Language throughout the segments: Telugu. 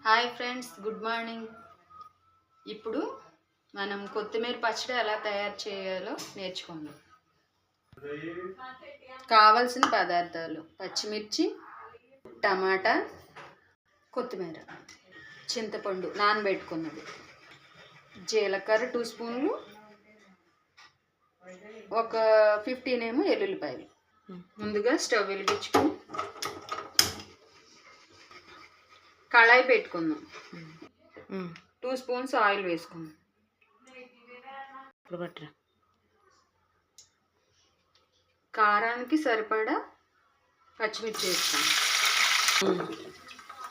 Hi friends, good morning. ఇప్పుడు మనం కొత్తిమీర పచ్చడి ఎలా తయారు చేయాలో నేర్చుకుందాం. కావాల్సిన పదార్థాలు: పచ్చిమిర్చి, టమాటా, కొత్తిమీర, చింతపండు నానబెట్టుకున్నది, జీలకర్ర 2 స్పూన్లు, ఒక 15 ఏమో ఎల్లుల్లిపాయలు. ముందుగా స్టవ్ వెలిగించుకుని కళాయి పెట్టుకుందాం. 2 స్పూన్స్ ఆయిల్ వేసుకుందాం. కారానికి సరిపడా పచ్చిమిర్చి వేస్తాం.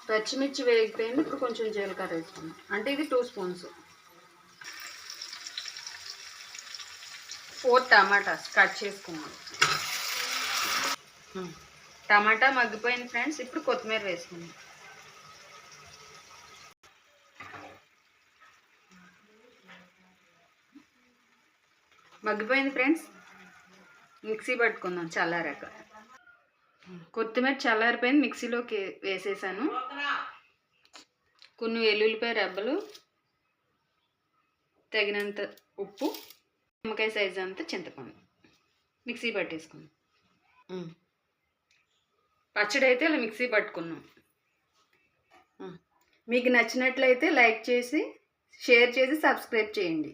పచ్చిమిర్చి వేగిపోయింది. ఇప్పుడు కొంచెం జీలకర్ర వేసుకుందాం. అంటే ఇది 2 స్పూన్స్. 4 టమాటాస్ కట్ చేసుకున్నాం. టమాటా మగ్గిపోయింది ఫ్రెండ్స్. ఇప్పుడు కొత్తిమీర వేసుకుందాం. మగ్గిపోయింది ఫ్రెండ్స్. మిక్సీ పట్టుకుందాం చల్లారాక. కొత్తిమీర చల్లారిపోయింది, మిక్సీలోకి వేసేసాను. కొన్ని వెల్లుల్లిపాయ రెబ్బలు, తగినంత ఉప్పు, నిమ్మకాయ సైజు అంత చింతపండు మిక్సీ పట్టేసుకున్నాం. పచ్చడి అయితే అలా మిక్సీ పట్టుకున్నాం. మీకు నచ్చినట్లయితే లైక్ చేసి, షేర్ చేసి, సబ్స్క్రైబ్ చేయండి.